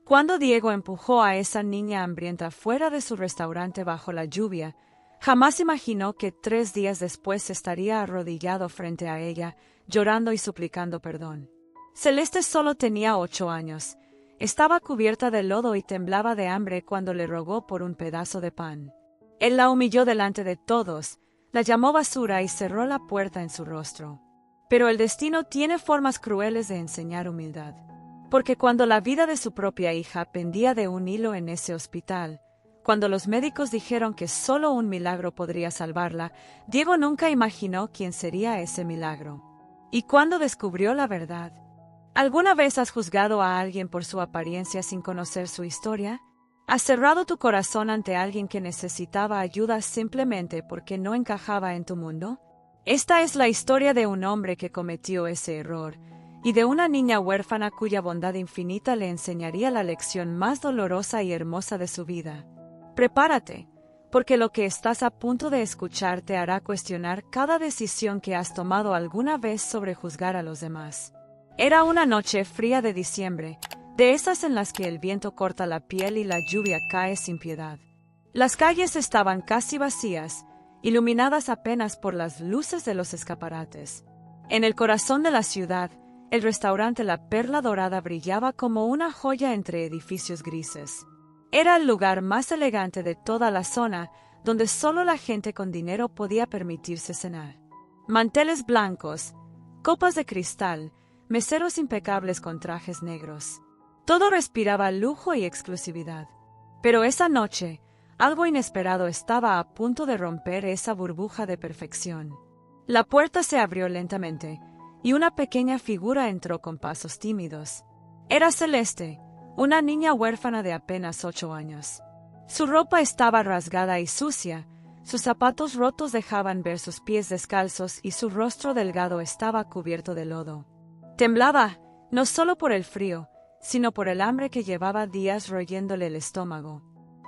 Cuando Diego empujó a esa niña hambrienta fuera de su restaurante bajo la lluvia, jamás imaginó que 3 días después estaría arrodillado frente a ella, llorando y suplicando perdón. Celeste solo tenía 8 años. Estaba cubierta de lodo y temblaba de hambre cuando le rogó por un pedazo de pan. Él la humilló delante de todos, la llamó basura y cerró la puerta en su rostro. Pero el destino tiene formas crueles de enseñar humildad. Porque cuando la vida de su propia hija pendía de un hilo en ese hospital, cuando los médicos dijeron que solo un milagro podría salvarla, Diego nunca imaginó quién sería ese milagro. Y cuando descubrió la verdad, ¿alguna vez has juzgado a alguien por su apariencia sin conocer su historia? ¿Has cerrado tu corazón ante alguien que necesitaba ayuda simplemente porque no encajaba en tu mundo? Esta es la historia de un hombre que cometió ese error, y de una niña huérfana cuya bondad infinita le enseñaría la lección más dolorosa y hermosa de su vida. Prepárate, porque lo que estás a punto de escuchar te hará cuestionar cada decisión que has tomado alguna vez sobre juzgar a los demás. Era una noche fría de diciembre, de esas en las que el viento corta la piel y la lluvia cae sin piedad. Las calles estaban casi vacías, iluminadas apenas por las luces de los escaparates. En el corazón de la ciudad, el restaurante La Perla Dorada brillaba como una joya entre edificios grises. Era el lugar más elegante de toda la zona, donde solo la gente con dinero podía permitirse cenar. Manteles blancos, copas de cristal, meseros impecables con trajes negros. Todo respiraba lujo y exclusividad. Pero esa noche, algo inesperado estaba a punto de romper esa burbuja de perfección. La puerta se abrió lentamente, y una pequeña figura entró con pasos tímidos. Era Celeste, una niña huérfana de apenas 8 años. Su ropa estaba rasgada y sucia, sus zapatos rotos dejaban ver sus pies descalzos y su rostro delgado estaba cubierto de lodo. Temblaba, no solo por el frío, sino por el hambre que llevaba días royéndole el estómago.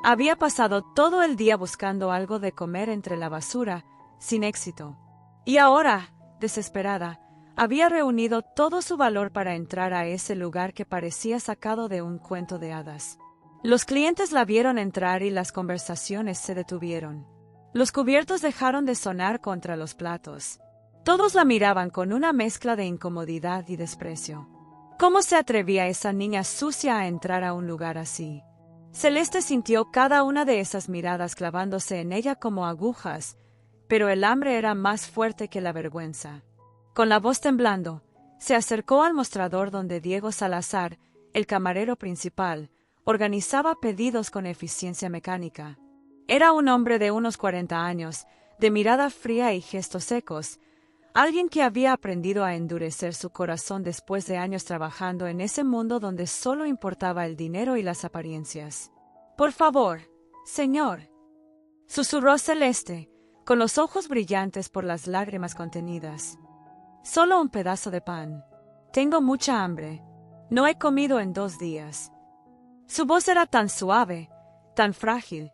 Había pasado todo el día buscando algo de comer entre la basura, sin éxito. Y ahora, desesperada, había reunido todo su valor para entrar a ese lugar que parecía sacado de un cuento de hadas. Los clientes la vieron entrar y las conversaciones se detuvieron. Los cubiertos dejaron de sonar contra los platos. Todos la miraban con una mezcla de incomodidad y desprecio. ¿Cómo se atrevía esa niña sucia a entrar a un lugar así? Celeste sintió cada una de esas miradas clavándose en ella como agujas, pero el hambre era más fuerte que la vergüenza. Con la voz temblando, se acercó al mostrador donde Diego Salazar, el camarero principal, organizaba pedidos con eficiencia mecánica. Era un hombre de unos 40 años, de mirada fría y gestos secos, alguien que había aprendido a endurecer su corazón después de años trabajando en ese mundo donde solo importaba el dinero y las apariencias. «Por favor, señor», susurró Celeste, con los ojos brillantes por las lágrimas contenidas. «Solo un pedazo de pan. Tengo mucha hambre. No he comido en 2 días». Su voz era tan suave, tan frágil,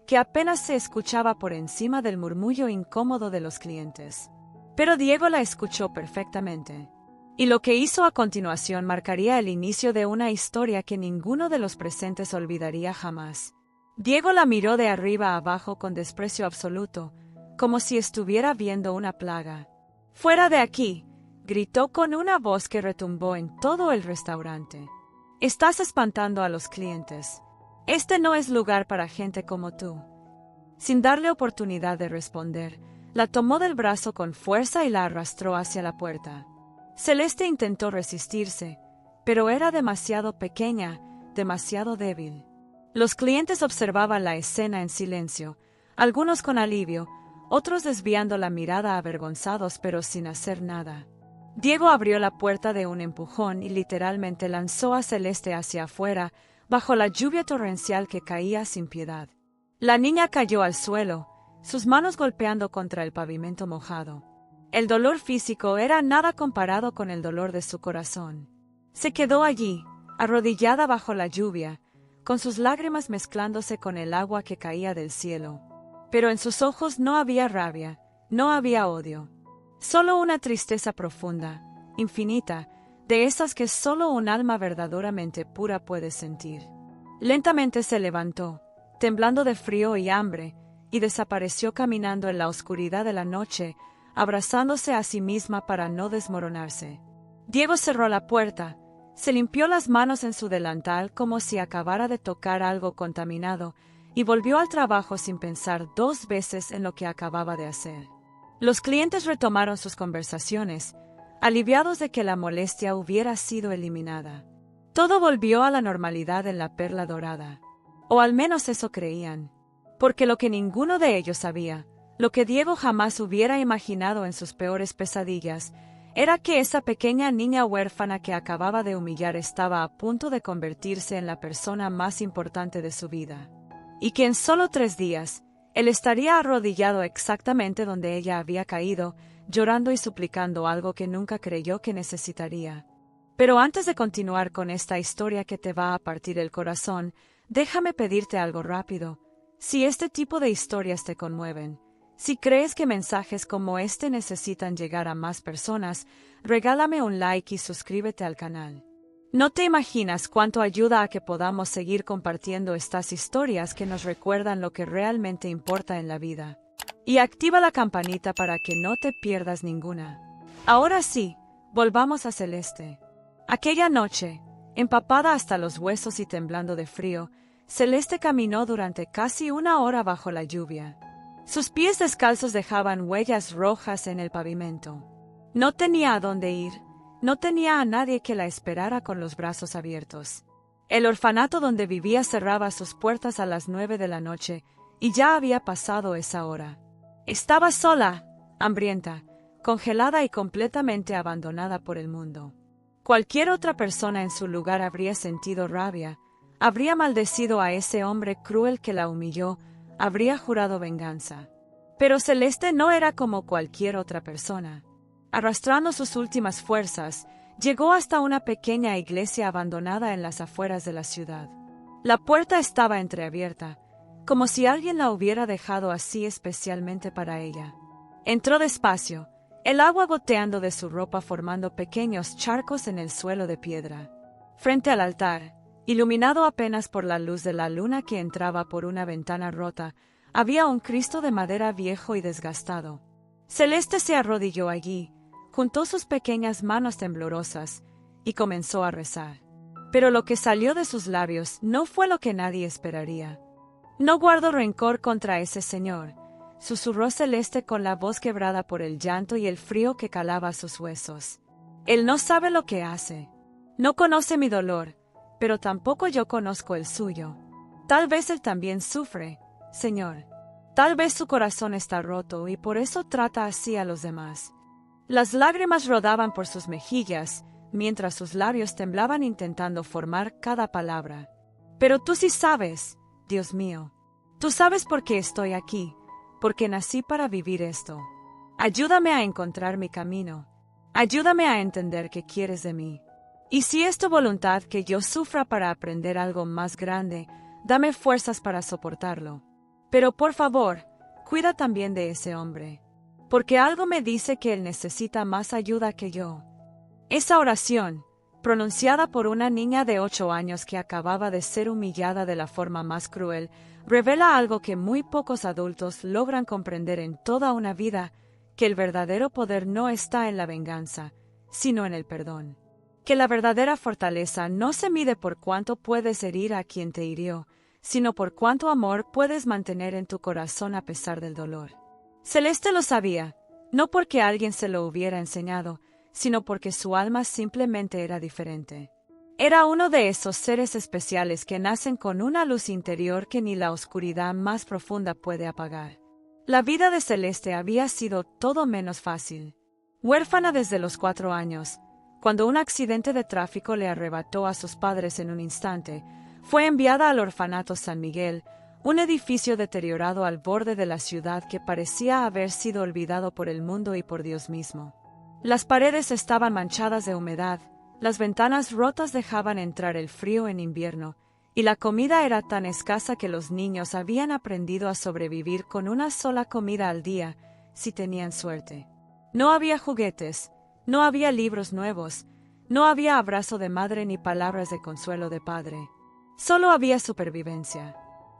que apenas se escuchaba por encima del murmullo incómodo de los clientes. Pero Diego la escuchó perfectamente. Y lo que hizo a continuación marcaría el inicio de una historia que ninguno de los presentes olvidaría jamás. Diego la miró de arriba a abajo con desprecio absoluto, como si estuviera viendo una plaga. «¡Fuera de aquí!», gritó con una voz que retumbó en todo el restaurante. «Estás espantando a los clientes. Este no es lugar para gente como tú». Sin darle oportunidad de responder, la tomó del brazo con fuerza y la arrastró hacia la puerta. Celeste intentó resistirse, pero era demasiado pequeña, demasiado débil. Los clientes observaban la escena en silencio, algunos con alivio, otros desviando la mirada avergonzados pero sin hacer nada. Diego abrió la puerta de un empujón y literalmente lanzó a Celeste hacia afuera, bajo la lluvia torrencial que caía sin piedad. La niña cayó al suelo, sus manos golpeando contra el pavimento mojado. El dolor físico era nada comparado con el dolor de su corazón. Se quedó allí, arrodillada bajo la lluvia, con sus lágrimas mezclándose con el agua que caía del cielo. Pero en sus ojos no había rabia, no había odio. Solo una tristeza profunda, infinita, de esas que solo un alma verdaderamente pura puede sentir. Lentamente se levantó, temblando de frío y hambre, y desapareció caminando en la oscuridad de la noche, abrazándose a sí misma para no desmoronarse. Diego cerró la puerta, se limpió las manos en su delantal como si acabara de tocar algo contaminado, y volvió al trabajo sin pensar 2 veces en lo que acababa de hacer. Los clientes retomaron sus conversaciones, aliviados de que la molestia hubiera sido eliminada. Todo volvió a la normalidad en la Perla Dorada. O al menos eso creían. Porque lo que ninguno de ellos sabía, lo que Diego jamás hubiera imaginado en sus peores pesadillas, era que esa pequeña niña huérfana que acababa de humillar estaba a punto de convertirse en la persona más importante de su vida. Y que en solo 3 días, él estaría arrodillado exactamente donde ella había caído, llorando y suplicando algo que nunca creyó que necesitaría. Pero antes de continuar con esta historia que te va a partir el corazón, déjame pedirte algo rápido. Si este tipo de historias te conmueven, si crees que mensajes como este necesitan llegar a más personas, regálame un like y suscríbete al canal. No te imaginas cuánto ayuda a que podamos seguir compartiendo estas historias que nos recuerdan lo que realmente importa en la vida. Y activa la campanita para que no te pierdas ninguna. Ahora sí, volvamos a Celeste. Aquella noche, empapada hasta los huesos y temblando de frío, Celeste caminó durante casi 1 hora bajo la lluvia. Sus pies descalzos dejaban huellas rojas en el pavimento. No tenía a dónde ir, no tenía a nadie que la esperara con los brazos abiertos. El orfanato donde vivía cerraba sus puertas a las 9 de la noche, y ya había pasado esa hora. Estaba sola, hambrienta, congelada y completamente abandonada por el mundo. Cualquier otra persona en su lugar habría sentido rabia, habría maldecido a ese hombre cruel que la humilló, habría jurado venganza. Pero Celeste no era como cualquier otra persona. Arrastrando sus últimas fuerzas, llegó hasta una pequeña iglesia abandonada en las afueras de la ciudad. La puerta estaba entreabierta, como si alguien la hubiera dejado así especialmente para ella. Entró despacio, el agua goteando de su ropa formando pequeños charcos en el suelo de piedra. Frente al altar, iluminado apenas por la luz de la luna que entraba por una ventana rota, había un Cristo de madera viejo y desgastado. Celeste se arrodilló allí, juntó sus pequeñas manos temblorosas y comenzó a rezar. Pero lo que salió de sus labios no fue lo que nadie esperaría. «No guardo rencor contra ese señor», susurró Celeste con la voz quebrada por el llanto y el frío que calaba sus huesos. «Él no sabe lo que hace. No conoce mi dolor, pero tampoco yo conozco el suyo. Tal vez él también sufre, Señor. Tal vez su corazón está roto y por eso trata así a los demás». Las lágrimas rodaban por sus mejillas, mientras sus labios temblaban intentando formar cada palabra. «Pero tú sí sabes, Dios mío. Tú sabes por qué estoy aquí, porque nací para vivir esto. Ayúdame a encontrar mi camino. Ayúdame a entender qué quieres de mí. Y si es tu voluntad que yo sufra para aprender algo más grande, dame fuerzas para soportarlo. Pero por favor, cuida también de ese hombre, porque algo me dice que él necesita más ayuda que yo». Esa oración, pronunciada por una niña de 8 años que acababa de ser humillada de la forma más cruel, revela algo que muy pocos adultos logran comprender en toda una vida, que el verdadero poder no está en la venganza, sino en el perdón. Que la verdadera fortaleza no se mide por cuánto puedes herir a quien te hirió, sino por cuánto amor puedes mantener en tu corazón a pesar del dolor. Celeste lo sabía, no porque alguien se lo hubiera enseñado, sino porque su alma simplemente era diferente. Era uno de esos seres especiales que nacen con una luz interior que ni la oscuridad más profunda puede apagar. La vida de Celeste había sido todo menos fácil. Huérfana desde los 4 años, cuando un accidente de tráfico le arrebató a sus padres en un instante, fue enviada al orfanato San Miguel, un edificio deteriorado al borde de la ciudad que parecía haber sido olvidado por el mundo y por Dios mismo. Las paredes estaban manchadas de humedad, las ventanas rotas dejaban entrar el frío en invierno, y la comida era tan escasa que los niños habían aprendido a sobrevivir con una sola comida al día, si tenían suerte. No había juguetes, no había libros nuevos, No había abrazo de madre ni palabras de consuelo de padre. Solo había supervivencia.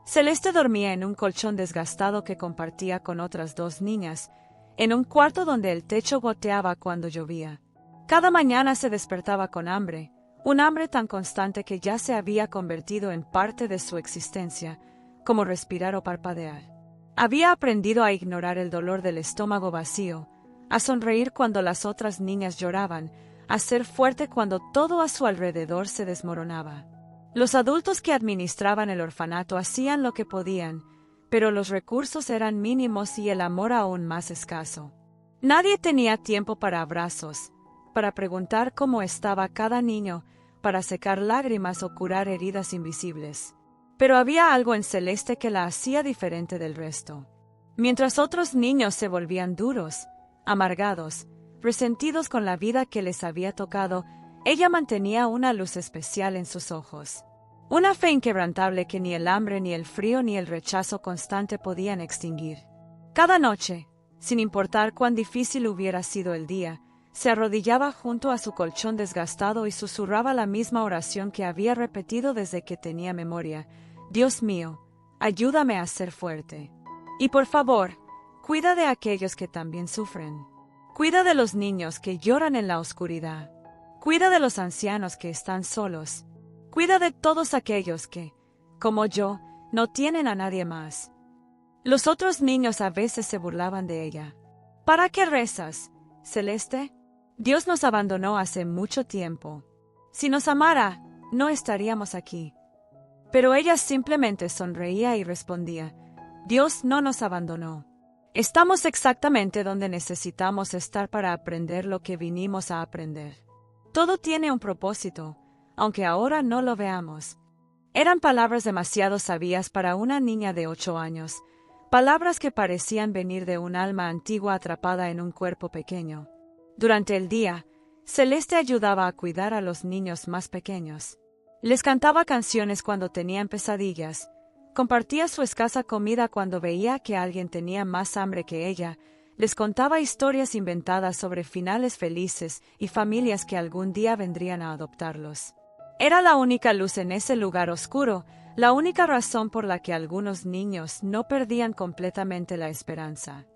Celeste dormía en un colchón desgastado que compartía con otras 2 niñas, en un cuarto donde el techo goteaba cuando llovía. Cada mañana se despertaba con hambre, un hambre tan constante que ya se había convertido en parte de su existencia, como respirar o parpadear. Había aprendido a ignorar el dolor del estómago vacío, a sonreír cuando las otras niñas lloraban, a ser fuerte cuando todo a su alrededor se desmoronaba. Los adultos que administraban el orfanato hacían lo que podían, pero los recursos eran mínimos y el amor aún más escaso. Nadie tenía tiempo para abrazos, para preguntar cómo estaba cada niño, para secar lágrimas o curar heridas invisibles. Pero había algo en Celeste que la hacía diferente del resto. Mientras otros niños se volvían duros, amargados, resentidos con la vida que les había tocado, ella mantenía una luz especial en sus ojos. Una fe inquebrantable que ni el hambre, ni el frío, ni el rechazo constante podían extinguir. Cada noche, sin importar cuán difícil hubiera sido el día, se arrodillaba junto a su colchón desgastado y susurraba la misma oración que había repetido desde que tenía memoria: Dios mío, ayúdame a ser fuerte. Y por favor, cuida de aquellos que también sufren. Cuida de los niños que lloran en la oscuridad. Cuida de los ancianos que están solos. Cuida de todos aquellos que, como yo, no tienen a nadie más. Los otros niños a veces se burlaban de ella. ¿Para qué rezas, Celeste? Dios nos abandonó hace mucho tiempo. Si nos amara, no estaríamos aquí. Pero ella simplemente sonreía y respondía: Dios no nos abandonó. Estamos exactamente donde necesitamos estar para aprender lo que vinimos a aprender. Todo tiene un propósito, aunque ahora no lo veamos. Eran palabras demasiado sabias para una niña de 8 años, palabras que parecían venir de un alma antigua atrapada en un cuerpo pequeño. Durante el día, Celeste ayudaba a cuidar a los niños más pequeños. Les cantaba canciones cuando tenían pesadillas, compartía su escasa comida cuando veía que alguien tenía más hambre que ella, les contaba historias inventadas sobre finales felices y familias que algún día vendrían a adoptarlos. Era la única luz en ese lugar oscuro, la única razón por la que algunos niños no perdían completamente la esperanza.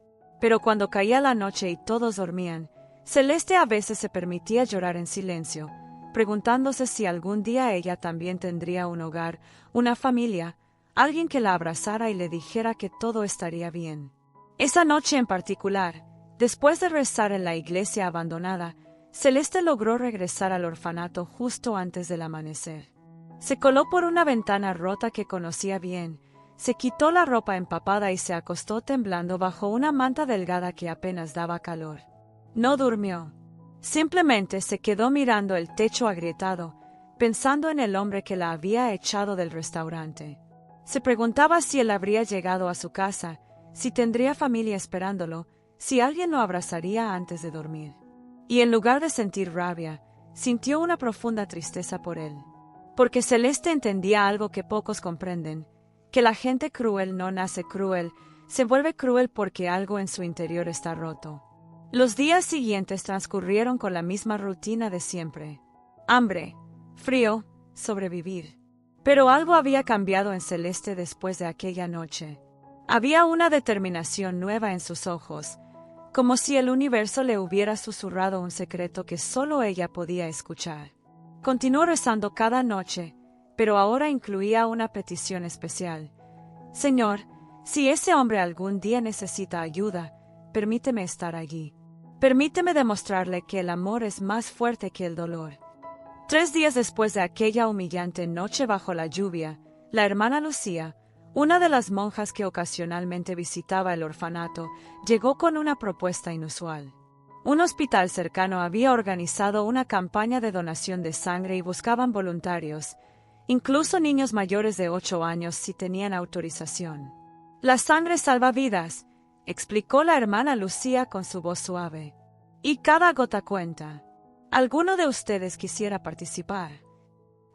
Pero cuando caía la noche y todos dormían, Celeste a veces se permitía llorar en silencio, preguntándose si algún día ella también tendría un hogar, una familia, alguien que la abrazara y le dijera que todo estaría bien. Esa noche en particular, después de rezar en la iglesia abandonada, Celeste logró regresar al orfanato justo antes del amanecer. Se coló por una ventana rota que conocía bien, se quitó la ropa empapada y se acostó temblando bajo una manta delgada que apenas daba calor. No durmió. Simplemente se quedó mirando el techo agrietado, pensando en el hombre que la había echado del restaurante. Se preguntaba si él habría llegado a su casa, si tendría familia esperándolo, si alguien lo abrazaría antes de dormir. Y en lugar de sentir rabia, sintió una profunda tristeza por él. Porque Celeste entendía algo que pocos comprenden, que la gente cruel no nace cruel, se vuelve cruel porque algo en su interior está roto. Los días siguientes transcurrieron con la misma rutina de siempre. Hambre, frío, sobrevivir. Pero algo había cambiado en Celeste después de aquella noche. Había una determinación nueva en sus ojos, como si el universo le hubiera susurrado un secreto que solo ella podía escuchar. Continuó rezando cada noche, pero ahora incluía una petición especial. Señor, si ese hombre algún día necesita ayuda, permíteme estar allí. Permíteme demostrarle que el amor es más fuerte que el dolor. 3 días después de aquella humillante noche bajo la lluvia, la hermana Lucía, una de las monjas que ocasionalmente visitaba el orfanato, llegó con una propuesta inusual. Un hospital cercano había organizado una campaña de donación de sangre y buscaban voluntarios, incluso niños mayores de 8 años si tenían autorización. La sangre salva vidas, explicó la hermana Lucía con su voz suave. Y cada gota cuenta. ¿Alguno de ustedes quisiera participar?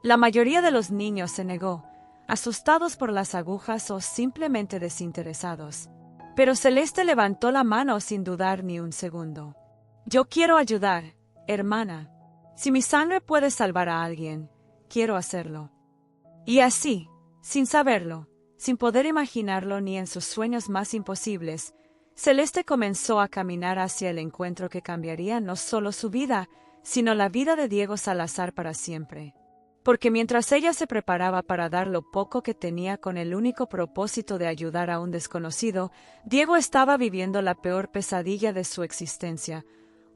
La mayoría de los niños se negó, asustados por las agujas o simplemente desinteresados. Pero Celeste levantó la mano sin dudar ni un segundo. Yo quiero ayudar, hermana. Si mi sangre puede salvar a alguien, quiero hacerlo. Y así, sin saberlo, sin poder imaginarlo ni en sus sueños más imposibles, Celeste comenzó a caminar hacia el encuentro que cambiaría no solo su vida, sino la vida de Diego Salazar para siempre. Porque mientras ella se preparaba para dar lo poco que tenía con el único propósito de ayudar a un desconocido, Diego estaba viviendo la peor pesadilla de su existencia,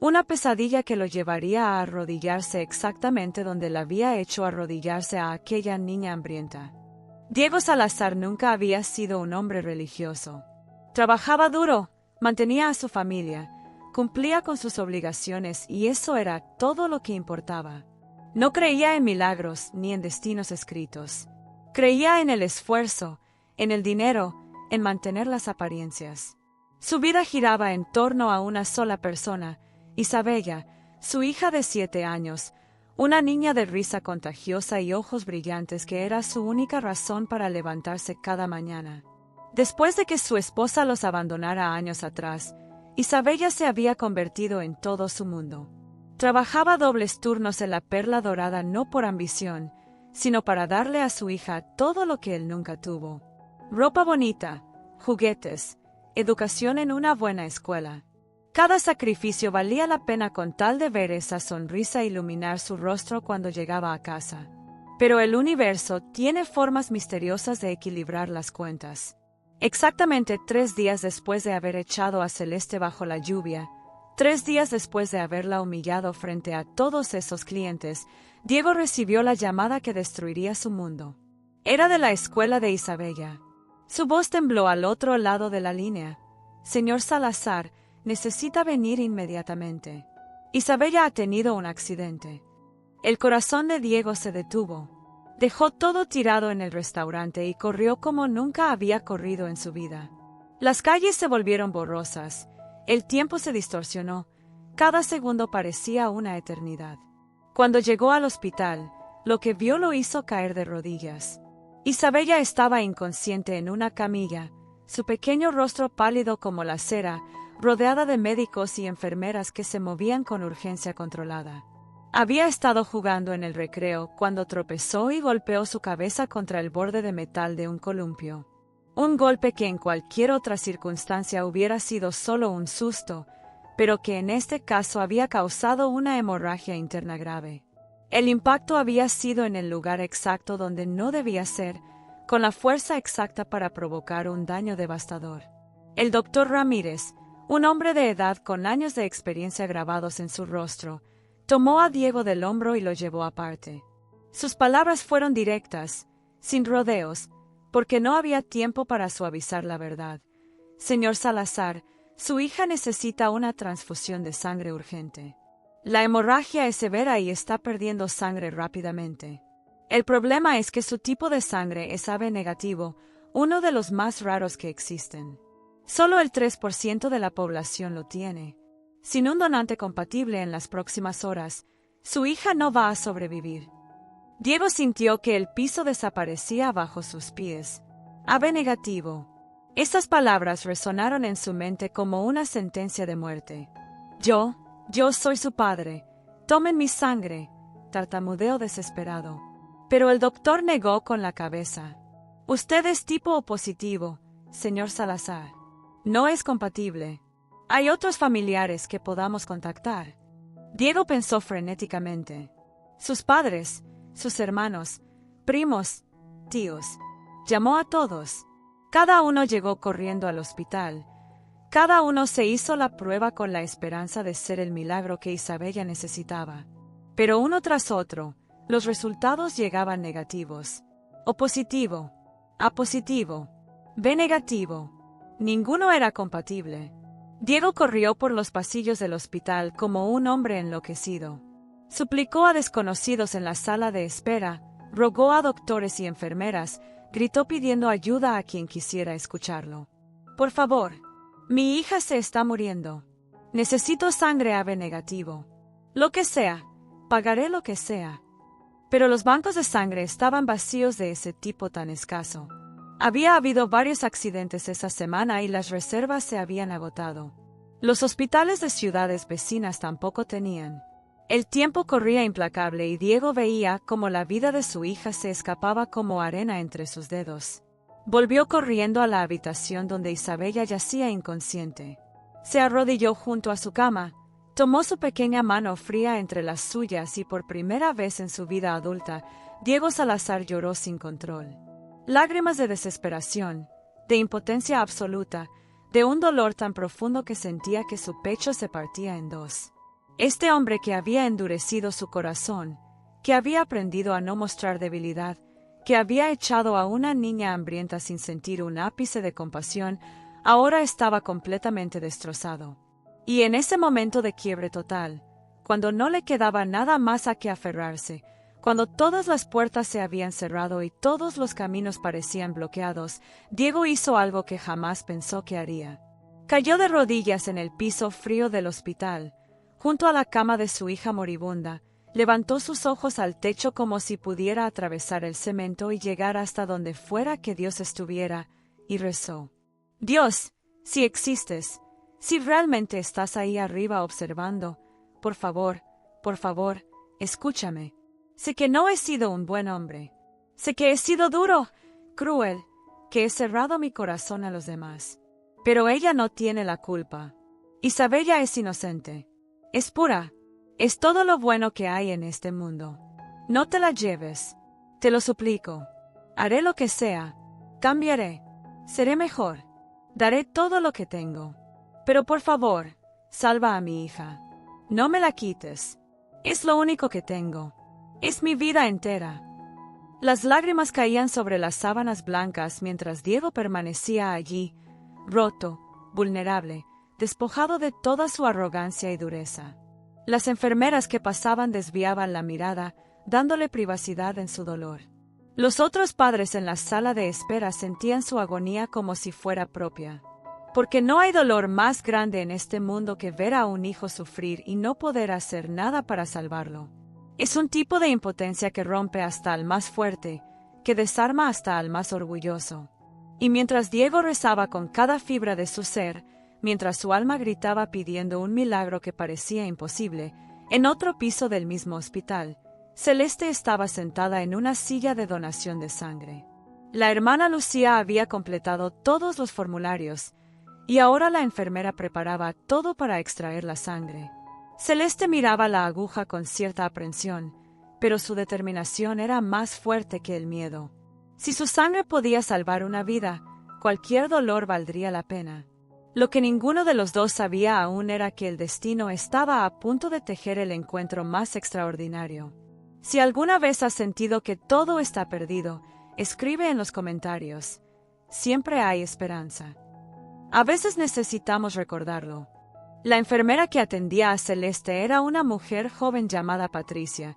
una pesadilla que lo llevaría a arrodillarse exactamente donde le había hecho arrodillarse a aquella niña hambrienta. Diego Salazar nunca había sido un hombre religioso. Trabajaba duro, mantenía a su familia, cumplía con sus obligaciones y eso era todo lo que importaba. No creía en milagros ni en destinos escritos. Creía en el esfuerzo, en el dinero, en mantener las apariencias. Su vida giraba en torno a una sola persona, Isabella, su hija de 7 años, una niña de risa contagiosa y ojos brillantes que era su única razón para levantarse cada mañana. Después de que su esposa los abandonara años atrás, Isabella se había convertido en todo su mundo. Trabajaba dobles turnos en la Perla Dorada no por ambición, sino para darle a su hija todo lo que él nunca tuvo. Ropa bonita, juguetes, educación en una buena escuela. Cada sacrificio valía la pena con tal de ver esa sonrisa iluminar su rostro cuando llegaba a casa. Pero el universo tiene formas misteriosas de equilibrar las cuentas. Exactamente 3 días después de haber echado a Celeste bajo la lluvia, 3 días después de haberla humillado frente a todos esos clientes, Diego recibió la llamada que destruiría su mundo. Era de la escuela de Isabella. Su voz tembló al otro lado de la línea. «Señor Salazar, necesita venir inmediatamente. Isabella ha tenido un accidente». El corazón de Diego se detuvo. Dejó todo tirado en el restaurante y corrió como nunca había corrido en su vida. Las calles se volvieron borrosas. El tiempo se distorsionó. Cada segundo parecía una eternidad. Cuando llegó al hospital, lo que vio lo hizo caer de rodillas. Isabella estaba inconsciente en una camilla, su pequeño rostro pálido como la cera, rodeada de médicos y enfermeras que se movían con urgencia controlada. Había estado jugando en el recreo cuando tropezó y golpeó su cabeza contra el borde de metal de un columpio. Un golpe que en cualquier otra circunstancia hubiera sido solo un susto, pero que en este caso había causado una hemorragia interna grave. El impacto había sido en el lugar exacto donde no debía ser, con la fuerza exacta para provocar un daño devastador. El doctor Ramírez, un hombre de edad con años de experiencia grabados en su rostro, tomó a Diego del hombro y lo llevó aparte. Sus palabras fueron directas, sin rodeos, porque no había tiempo para suavizar la verdad. «Señor Salazar, su hija necesita una transfusión de sangre urgente. La hemorragia es severa y está perdiendo sangre rápidamente. El problema es que su tipo de sangre es AB negativo, uno de los más raros que existen. Solo el 3% de la población lo tiene. Sin un donante compatible en las próximas horas, su hija no va a sobrevivir». Diego sintió que el piso desaparecía bajo sus pies. AB negativo. Estas palabras resonaron en su mente como una sentencia de muerte. Yo soy su padre. Tomen mi sangre», tartamudeó desesperado. Pero el doctor negó con la cabeza. «Usted es tipo O positivo, señor Salazar. No es compatible. Hay otros familiares que podamos contactar». Diego pensó frenéticamente. Sus padres, sus hermanos, primos, tíos. Llamó a todos. Cada uno llegó corriendo al hospital. Cada uno se hizo la prueba con la esperanza de ser el milagro que Isabella necesitaba. Pero uno tras otro, los resultados llegaban negativos. O positivo, A positivo, B negativo. Ninguno era compatible. Diego corrió por los pasillos del hospital como un hombre enloquecido. Suplicó a desconocidos en la sala de espera, rogó a doctores y enfermeras, gritó pidiendo ayuda a quien quisiera escucharlo. «Por favor, mi hija se está muriendo. Necesito sangre AB negativo. Lo que sea, pagaré lo que sea». Pero los bancos de sangre estaban vacíos de ese tipo tan escaso. Había habido varios accidentes esa semana y las reservas se habían agotado. Los hospitales de ciudades vecinas tampoco tenían. El tiempo corría implacable y Diego veía cómo la vida de su hija se escapaba como arena entre sus dedos. Volvió corriendo a la habitación donde Isabella yacía inconsciente. Se arrodilló junto a su cama, tomó su pequeña mano fría entre las suyas y por primera vez en su vida adulta, Diego Salazar lloró sin control. Lágrimas de desesperación, de impotencia absoluta, de un dolor tan profundo que sentía que su pecho se partía en dos. Este hombre que había endurecido su corazón, que había aprendido a no mostrar debilidad, que había echado a una niña hambrienta sin sentir un ápice de compasión, ahora estaba completamente destrozado. Y en ese momento de quiebre total, cuando no le quedaba nada más a que aferrarse, cuando todas las puertas se habían cerrado y todos los caminos parecían bloqueados, Diego hizo algo que jamás pensó que haría. Cayó de rodillas en el piso frío del hospital, junto a la cama de su hija moribunda, levantó sus ojos al techo como si pudiera atravesar el cemento y llegar hasta donde fuera que Dios estuviera, y rezó. Dios, si existes, si realmente estás ahí arriba observando, por favor, escúchame. Sé que no he sido un buen hombre. Sé que he sido duro, cruel, que he cerrado mi corazón a los demás. Pero ella no tiene la culpa. Isabella es inocente. Es pura. Es todo lo bueno que hay en este mundo. No te la lleves. Te lo suplico. Haré lo que sea. Cambiaré. Seré mejor. Daré todo lo que tengo. Pero por favor, salva a mi hija. No me la quites. Es lo único que tengo. Es mi vida entera. Las lágrimas caían sobre las sábanas blancas mientras Diego permanecía allí, roto, vulnerable, despojado de toda su arrogancia y dureza. Las enfermeras que pasaban desviaban la mirada, dándole privacidad en su dolor. Los otros padres en la sala de espera sentían su agonía como si fuera propia. Porque no hay dolor más grande en este mundo que ver a un hijo sufrir y no poder hacer nada para salvarlo. Es un tipo de impotencia que rompe hasta al más fuerte, que desarma hasta al más orgulloso. Y mientras Diego rezaba con cada fibra de su ser, mientras su alma gritaba pidiendo un milagro que parecía imposible, en otro piso del mismo hospital, Celeste estaba sentada en una silla de donación de sangre. La hermana Lucía había completado todos los formularios, y ahora la enfermera preparaba todo para extraer la sangre. Celeste miraba la aguja con cierta aprensión, pero su determinación era más fuerte que el miedo. Si su sangre podía salvar una vida, cualquier dolor valdría la pena. Lo que ninguno de los dos sabía aún era que el destino estaba a punto de tejer el encuentro más extraordinario. Si alguna vez has sentido que todo está perdido, escribe en los comentarios. Siempre hay esperanza. A veces necesitamos recordarlo. La enfermera que atendía a Celeste era una mujer joven llamada Patricia,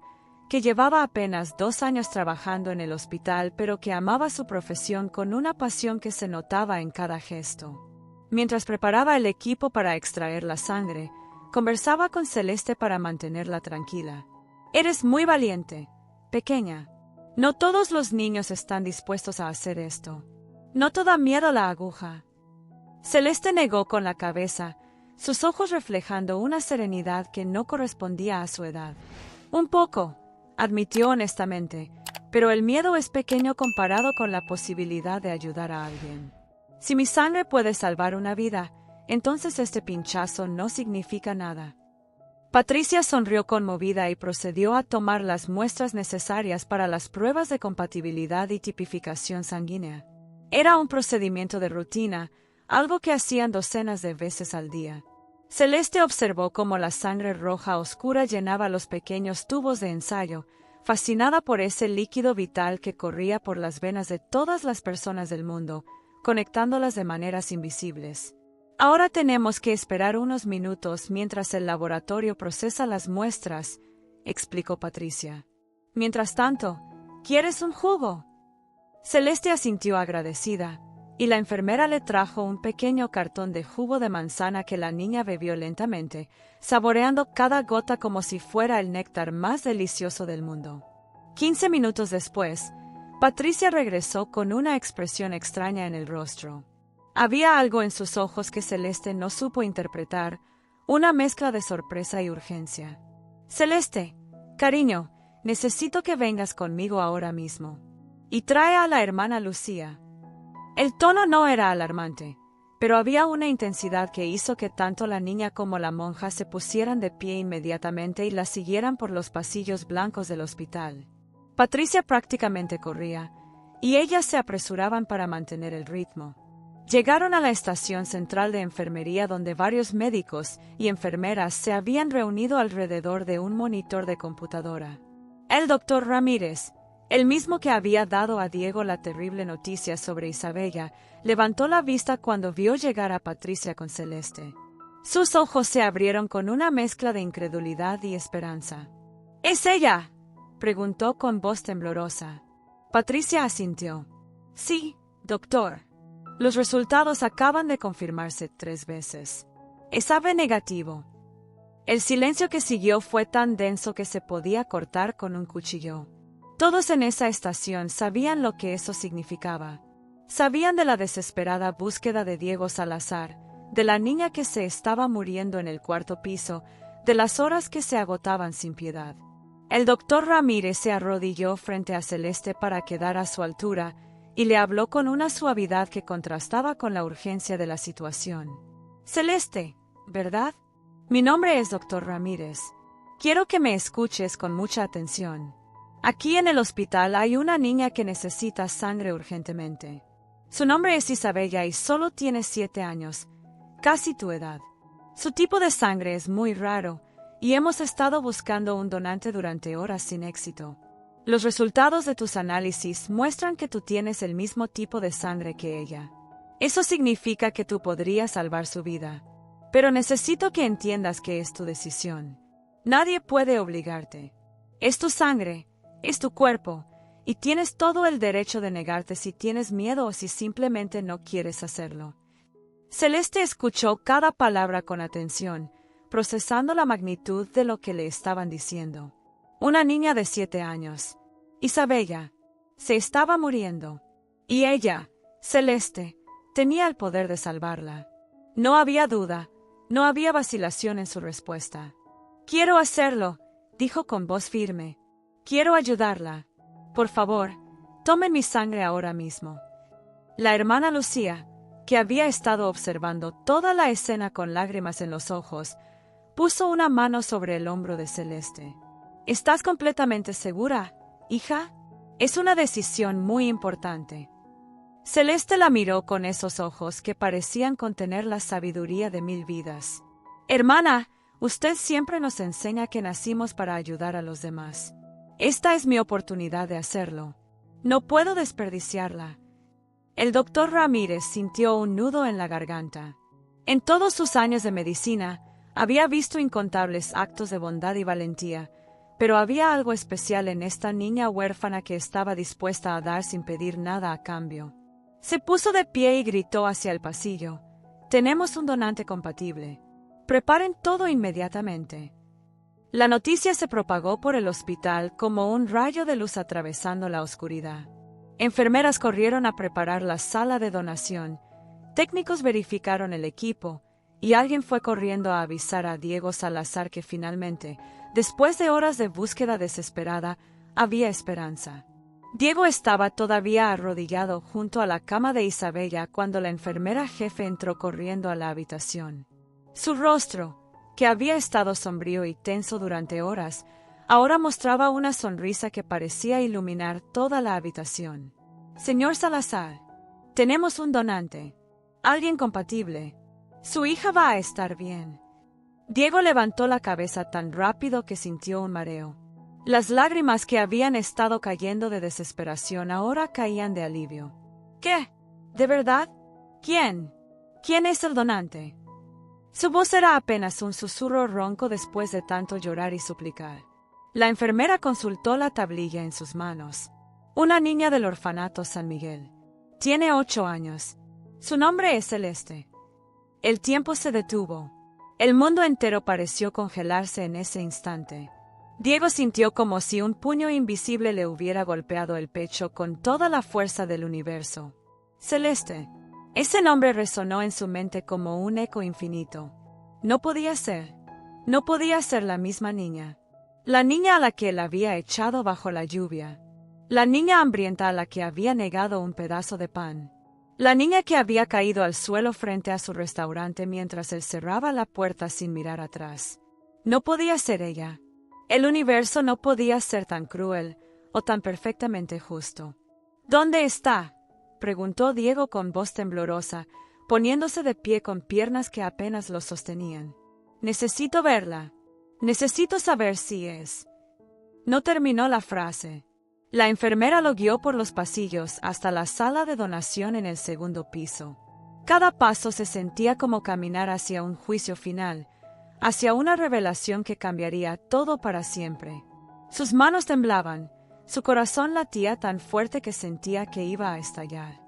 que llevaba apenas 2 años trabajando en el hospital, pero que amaba su profesión con una pasión que se notaba en cada gesto. Mientras preparaba el equipo para extraer la sangre, conversaba con Celeste para mantenerla tranquila. Eres muy valiente, pequeña. No todos los niños están dispuestos a hacer esto. ¿No te da miedo la aguja? Celeste negó con la cabeza, sus ojos reflejando una serenidad que no correspondía a su edad. Un poco, admitió honestamente, pero el miedo es pequeño comparado con la posibilidad de ayudar a alguien. Si mi sangre puede salvar una vida, entonces este pinchazo no significa nada. Patricia sonrió conmovida y procedió a tomar las muestras necesarias para las pruebas de compatibilidad y tipificación sanguínea. Era un procedimiento de rutina, algo que hacían docenas de veces al día. Celeste observó cómo la sangre roja oscura llenaba los pequeños tubos de ensayo, fascinada por ese líquido vital que corría por las venas de todas las personas del mundo, conectándolas de maneras invisibles. Ahora tenemos que esperar unos minutos mientras el laboratorio procesa las muestras, explicó Patricia. Mientras tanto, ¿quieres un jugo? Celeste asintió agradecida, y la enfermera le trajo un pequeño cartón de jugo de manzana que la niña bebió lentamente, saboreando cada gota como si fuera el néctar más delicioso del mundo. 15 minutos después, Patricia regresó con una expresión extraña en el rostro. Había algo en sus ojos que Celeste no supo interpretar, una mezcla de sorpresa y urgencia. Celeste, cariño, necesito que vengas conmigo ahora mismo. Y trae a la hermana Lucía. El tono no era alarmante, pero había una intensidad que hizo que tanto la niña como la monja se pusieran de pie inmediatamente y la siguieran por los pasillos blancos del hospital. Patricia prácticamente corría, y ellas se apresuraban para mantener el ritmo. Llegaron a la estación central de enfermería donde varios médicos y enfermeras se habían reunido alrededor de un monitor de computadora. El doctor Ramírez, el mismo que había dado a Diego la terrible noticia sobre Isabella, levantó la vista cuando vio llegar a Patricia con Celeste. Sus ojos se abrieron con una mezcla de incredulidad y esperanza. —¿Es ella? —preguntó con voz temblorosa. Patricia asintió. —Sí, doctor. Los resultados acaban de confirmarse 3 veces. Es AB negativo. El silencio que siguió fue tan denso que se podía cortar con un cuchillo. Todos en esa estación sabían lo que eso significaba. Sabían de la desesperada búsqueda de Diego Salazar, de la niña que se estaba muriendo en el 4º piso, de las horas que se agotaban sin piedad. El doctor Ramírez se arrodilló frente a Celeste para quedar a su altura y le habló con una suavidad que contrastaba con la urgencia de la situación. Celeste, ¿verdad? Mi nombre es doctor Ramírez. Quiero que me escuches con mucha atención. Aquí en el hospital hay una niña que necesita sangre urgentemente. Su nombre es Isabella y solo tiene 7 años, casi tu edad. Su tipo de sangre es muy raro y hemos estado buscando un donante durante horas sin éxito. Los resultados de tus análisis muestran que tú tienes el mismo tipo de sangre que ella. Eso significa que tú podrías salvar su vida. Pero necesito que entiendas que es tu decisión. Nadie puede obligarte. Es tu sangre, es tu cuerpo, y tienes todo el derecho de negarte si tienes miedo o si simplemente no quieres hacerlo. Celeste escuchó cada palabra con atención, procesando la magnitud de lo que le estaban diciendo. Una niña de 7 años. Isabella. Se estaba muriendo. Y ella, Celeste, tenía el poder de salvarla. No había duda, no había vacilación en su respuesta. Quiero hacerlo, dijo con voz firme. Quiero ayudarla. Por favor, tomen mi sangre ahora mismo. La hermana Lucía, que había estado observando toda la escena con lágrimas en los ojos, puso una mano sobre el hombro de Celeste. ¿Estás completamente segura, hija? Es una decisión muy importante. Celeste la miró con esos ojos que parecían contener la sabiduría de 1000 vidas. Hermana, usted siempre nos enseña que nacimos para ayudar a los demás. Esta es mi oportunidad de hacerlo. No puedo desperdiciarla. El doctor Ramírez sintió un nudo en la garganta. En todos sus años de medicina, había visto incontables actos de bondad y valentía, pero había algo especial en esta niña huérfana que estaba dispuesta a dar sin pedir nada a cambio. Se puso de pie y gritó hacia el pasillo. «Tenemos un donante compatible. Preparen todo inmediatamente». La noticia se propagó por el hospital como un rayo de luz atravesando la oscuridad. Enfermeras corrieron a preparar la sala de donación, técnicos verificaron el equipo, y alguien fue corriendo a avisar a Diego Salazar que finalmente, después de horas de búsqueda desesperada, había esperanza. Diego estaba todavía arrodillado junto a la cama de Isabella cuando la enfermera jefe entró corriendo a la habitación. Su rostro, que había estado sombrío y tenso durante horas, ahora mostraba una sonrisa que parecía iluminar toda la habitación. «Señor Salazar, tenemos un donante, alguien compatible. Su hija va a estar bien». Diego levantó la cabeza tan rápido que sintió un mareo. Las lágrimas que habían estado cayendo de desesperación ahora caían de alivio. «¿Qué? ¿De verdad? ¿Quién? ¿Quién es el donante?» Su voz era apenas un susurro ronco después de tanto llorar y suplicar. La enfermera consultó la tablilla en sus manos. «Una niña del orfanato San Miguel. Tiene 8 años. Su nombre es Celeste». El tiempo se detuvo. El mundo entero pareció congelarse en ese instante. Diego sintió como si un puño invisible le hubiera golpeado el pecho con toda la fuerza del universo. Celeste. Ese nombre resonó en su mente como un eco infinito. No podía ser. No podía ser la misma niña. La niña a la que él había echado bajo la lluvia. La niña hambrienta a la que había negado un pedazo de pan. La niña que había caído al suelo frente a su restaurante mientras él cerraba la puerta sin mirar atrás. No podía ser ella. El universo no podía ser tan cruel o tan perfectamente justo. ¿Dónde está?, preguntó Diego con voz temblorosa, poniéndose de pie con piernas que apenas lo sostenían. Necesito verla. Necesito saber si es. No terminó la frase. La enfermera lo guió por los pasillos hasta la sala de donación en el segundo piso. Cada paso se sentía como caminar hacia un juicio final, hacia una revelación que cambiaría todo para siempre. Sus manos temblaban, su corazón latía tan fuerte que sentía que iba a estallar.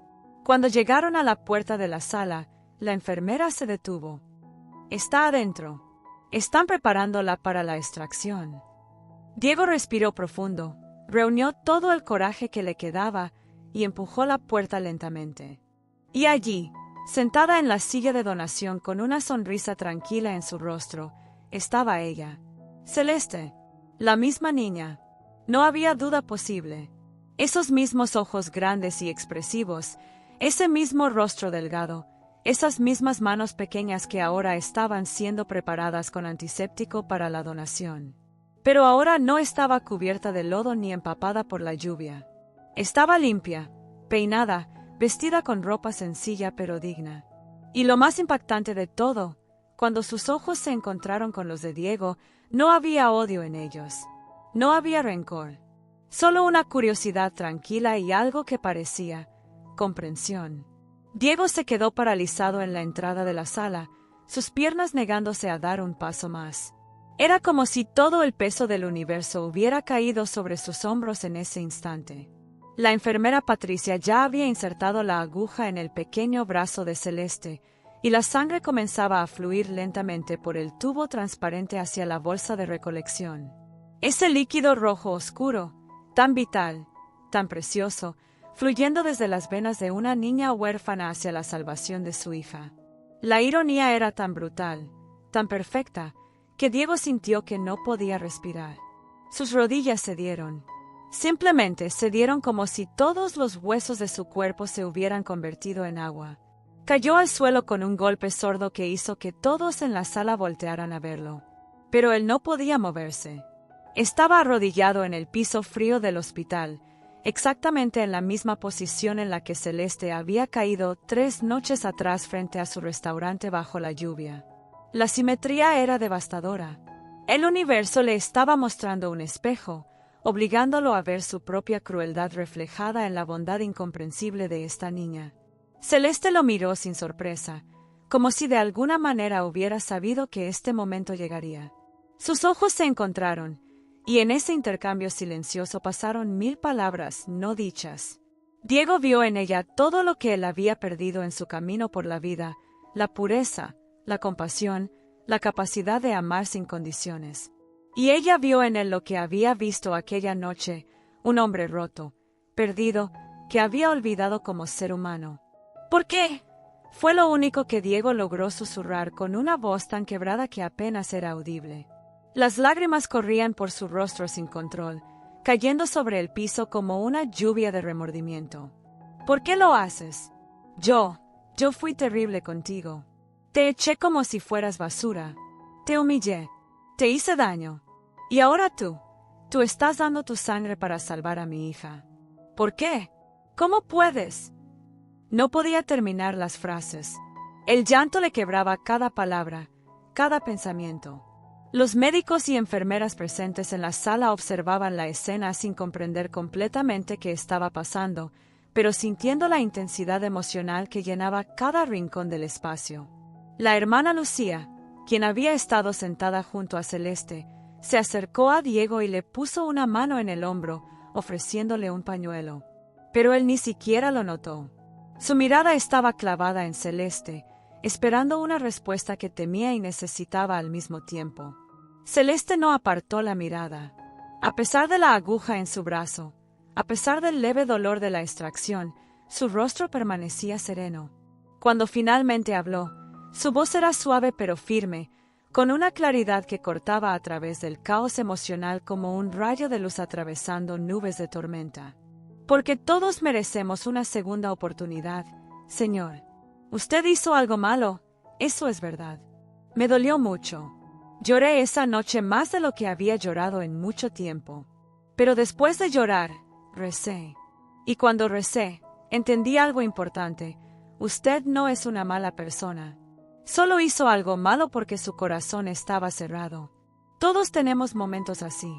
Cuando llegaron a la puerta de la sala, la enfermera se detuvo. Está adentro. Están preparándola para la extracción. Diego respiró profundo, reunió todo el coraje que le quedaba y empujó la puerta lentamente. Y allí, sentada en la silla de donación con una sonrisa tranquila en su rostro, estaba ella. Celeste, la misma niña. No había duda posible. Esos mismos ojos grandes y expresivos, ese mismo rostro delgado, esas mismas manos pequeñas que ahora estaban siendo preparadas con antiséptico para la donación. Pero ahora no estaba cubierta de lodo ni empapada por la lluvia. Estaba limpia, peinada, vestida con ropa sencilla pero digna. Y lo más impactante de todo, cuando sus ojos se encontraron con los de Diego, no había odio en ellos. No había rencor. Solo una curiosidad tranquila y algo que parecía comprensión. Diego se quedó paralizado en la entrada de la sala, sus piernas negándose a dar un paso más. Era como si todo el peso del universo hubiera caído sobre sus hombros en ese instante. La enfermera Patricia ya había insertado la aguja en el pequeño brazo de Celeste, y la sangre comenzaba a fluir lentamente por el tubo transparente hacia la bolsa de recolección. Ese líquido rojo oscuro, tan vital, tan precioso, fluyendo desde las venas de una niña huérfana hacia la salvación de su hija. La ironía era tan brutal, tan perfecta, que Diego sintió que no podía respirar. Sus rodillas cedieron. Simplemente cedieron como si todos los huesos de su cuerpo se hubieran convertido en agua. Cayó al suelo con un golpe sordo que hizo que todos en la sala voltearan a verlo. Pero él no podía moverse. Estaba arrodillado en el piso frío del hospital, exactamente en la misma posición en la que Celeste había caído 3 noches atrás frente a su restaurante bajo la lluvia. La simetría era devastadora. El universo le estaba mostrando un espejo, obligándolo a ver su propia crueldad reflejada en la bondad incomprensible de esta niña. Celeste lo miró sin sorpresa, como si de alguna manera hubiera sabido que este momento llegaría. Sus ojos se encontraron, y en ese intercambio silencioso pasaron 1000 palabras no dichas. Diego vio en ella todo lo que él había perdido en su camino por la vida, la pureza, la compasión, la capacidad de amar sin condiciones. Y ella vio en él lo que había visto aquella noche, un hombre roto, perdido, que había olvidado como ser humano. ¿Por qué? Fue lo único que Diego logró susurrar con una voz tan quebrada que apenas era audible. Las lágrimas corrían por su rostro sin control, cayendo sobre el piso como una lluvia de remordimiento. ¿Por qué lo haces? Yo fui terrible contigo. Te eché como si fueras basura. Te humillé. Te hice daño. Y ahora tú estás dando tu sangre para salvar a mi hija. ¿Por qué? ¿Cómo puedes? No podía terminar las frases. El llanto le quebraba cada palabra, cada pensamiento. Los médicos y enfermeras presentes en la sala observaban la escena sin comprender completamente qué estaba pasando, pero sintiendo la intensidad emocional que llenaba cada rincón del espacio. La hermana Lucía, quien había estado sentada junto a Celeste, se acercó a Diego y le puso una mano en el hombro, ofreciéndole un pañuelo. Pero él ni siquiera lo notó. Su mirada estaba clavada en Celeste, esperando una respuesta que temía y necesitaba al mismo tiempo. Celeste no apartó la mirada. A pesar de la aguja en su brazo, a pesar del leve dolor de la extracción, su rostro permanecía sereno. Cuando finalmente habló, su voz era suave pero firme, con una claridad que cortaba a través del caos emocional como un rayo de luz atravesando nubes de tormenta. Porque todos merecemos una segunda oportunidad, Señor. Usted hizo algo malo, eso es verdad. Me dolió mucho. Lloré esa noche más de lo que había llorado en mucho tiempo. Pero después de llorar, recé. Y cuando recé, entendí algo importante. Usted no es una mala persona. Solo hizo algo malo porque su corazón estaba cerrado. Todos tenemos momentos así.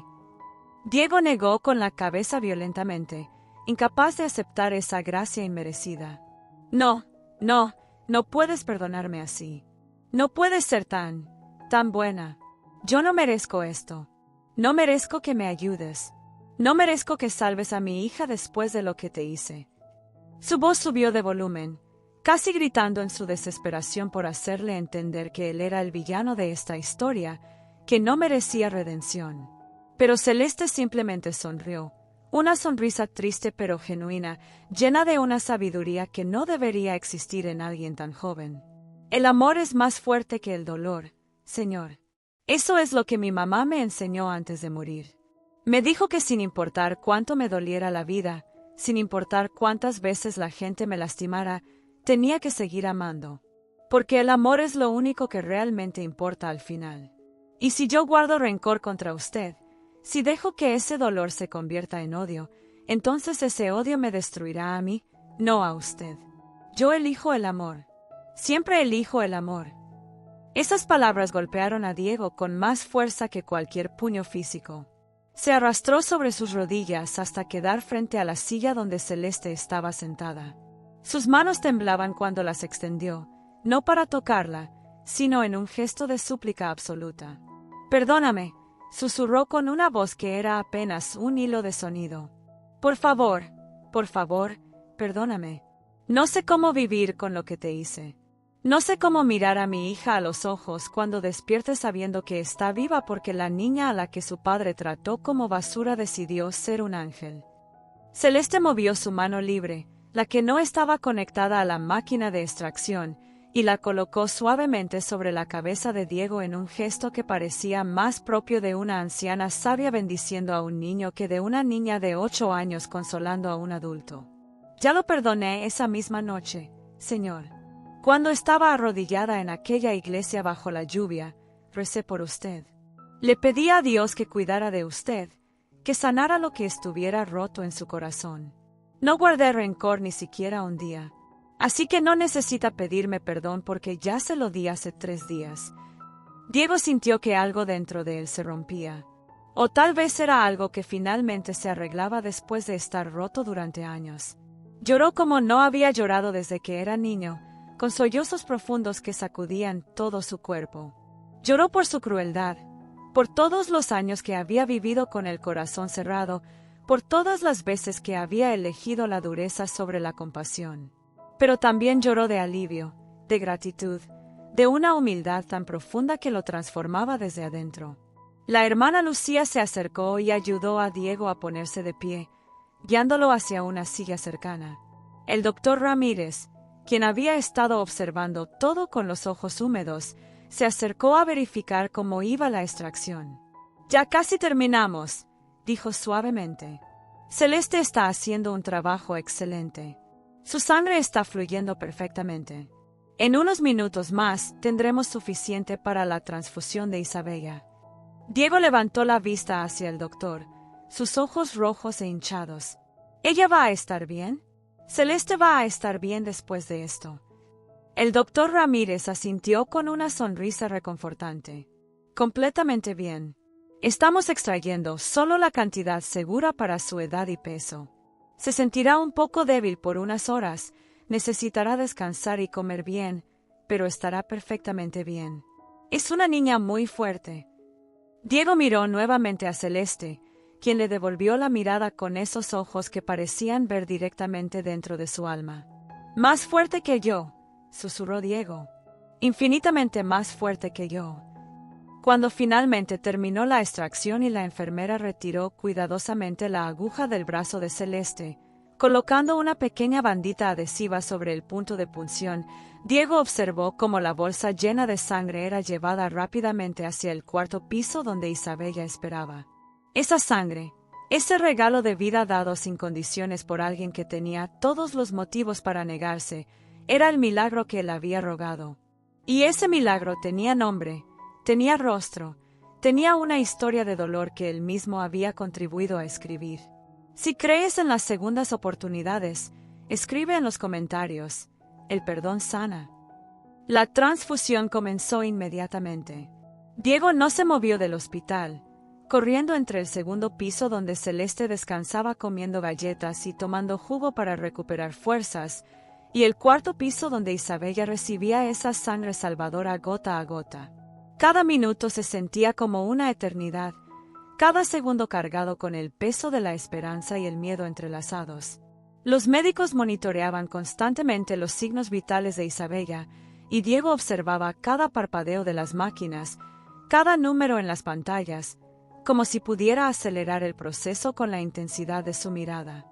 Diego negó con la cabeza violentamente, incapaz de aceptar esa gracia inmerecida. No puedes perdonarme así. No puedes ser tan buena. Yo no merezco esto. No merezco que me ayudes. No merezco que salves a mi hija después de lo que te hice. Su voz subió de volumen, casi gritando en su desesperación por hacerle entender que él era el villano de esta historia, que no merecía redención. Pero Celeste simplemente sonrió, una sonrisa triste pero genuina, llena de una sabiduría que no debería existir en alguien tan joven. El amor es más fuerte que el dolor, Señor. Eso es lo que mi mamá me enseñó antes de morir. Me dijo que sin importar cuánto me doliera la vida, sin importar cuántas veces la gente me lastimara, tenía que seguir amando. Porque el amor es lo único que realmente importa al final. Y si yo guardo rencor contra usted, si dejo que ese dolor se convierta en odio, entonces ese odio me destruirá a mí, no a usted. Yo elijo el amor. Siempre elijo el amor. Esas palabras golpearon a Diego con más fuerza que cualquier puño físico. Se arrastró sobre sus rodillas hasta quedar frente a la silla donde Celeste estaba sentada. Sus manos temblaban cuando las extendió, no para tocarla, sino en un gesto de súplica absoluta. «Perdóname», susurró con una voz que era apenas un hilo de sonido. Por favor, perdóname. No sé cómo vivir con lo que te hice. No sé cómo mirar a mi hija a los ojos cuando despierte sabiendo que está viva porque la niña a la que su padre trató como basura decidió ser un ángel». Celeste movió su mano libre, la que no estaba conectada a la máquina de extracción, y la colocó suavemente sobre la cabeza de Diego en un gesto que parecía más propio de una anciana sabia bendiciendo a un niño que de una niña de 8 años consolando a un adulto. «Ya lo perdoné esa misma noche, Señor. Cuando estaba arrodillada en aquella iglesia bajo la lluvia, recé por usted. Le pedí a Dios que cuidara de usted, que sanara lo que estuviera roto en su corazón. No guardé rencor ni siquiera un día. Así que no necesita pedirme perdón porque ya se lo di hace 3 días». Diego sintió que algo dentro de él se rompía. O tal vez era algo que finalmente se arreglaba después de estar roto durante años. Lloró como no había llorado desde que era niño, con sollozos profundos que sacudían todo su cuerpo. Lloró por su crueldad, por todos los años que había vivido con el corazón cerrado, por todas las veces que había elegido la dureza sobre la compasión. Pero también lloró de alivio, de gratitud, de una humildad tan profunda que lo transformaba desde adentro. La hermana Lucía se acercó y ayudó a Diego a ponerse de pie, guiándolo hacia una silla cercana. El doctor Ramírez, quien había estado observando todo con los ojos húmedos, se acercó a verificar cómo iba la extracción. «Ya casi terminamos», dijo suavemente. «Celeste está haciendo un trabajo excelente. Su sangre está fluyendo perfectamente. En unos minutos más tendremos suficiente para la transfusión de Isabella». Diego levantó la vista hacia el doctor, sus ojos rojos e hinchados. «¿Ella va a estar bien? Celeste va a estar bien después de esto». El doctor Ramírez asintió con una sonrisa reconfortante. «Completamente bien. Estamos extrayendo solo la cantidad segura para su edad y peso. Se sentirá un poco débil por unas horas, necesitará descansar y comer bien, pero estará perfectamente bien. Es una niña muy fuerte». Diego miró nuevamente a Celeste, quien le devolvió la mirada con esos ojos que parecían ver directamente dentro de su alma. «Más fuerte que yo», susurró Diego. «Infinitamente más fuerte que yo». Cuando finalmente terminó la extracción y la enfermera retiró cuidadosamente la aguja del brazo de Celeste, Colocando una pequeña bandita adhesiva sobre el punto de punción, Diego observó cómo la bolsa llena de sangre era llevada rápidamente hacia el cuarto piso donde Isabella esperaba. Esa sangre, ese regalo de vida dado sin condiciones por alguien que tenía todos los motivos para negarse, era el milagro que él había rogado. Y ese milagro tenía nombre, tenía rostro, tenía una historia de dolor que él mismo había contribuido a escribir. Si crees en las segundas oportunidades, escribe en los comentarios. El perdón sana. La transfusión comenzó inmediatamente. Diego no se movió del hospital, corriendo entre el segundo piso donde Celeste descansaba comiendo galletas y tomando jugo para recuperar fuerzas, y el cuarto piso donde Isabella recibía esa sangre salvadora gota a gota. Cada minuto se sentía como una eternidad, cada segundo cargado con el peso de la esperanza y el miedo entrelazados. Los médicos monitoreaban constantemente los signos vitales de Isabella, y Diego observaba cada parpadeo de las máquinas, cada número en las pantallas, como si pudiera acelerar el proceso con la intensidad de su mirada.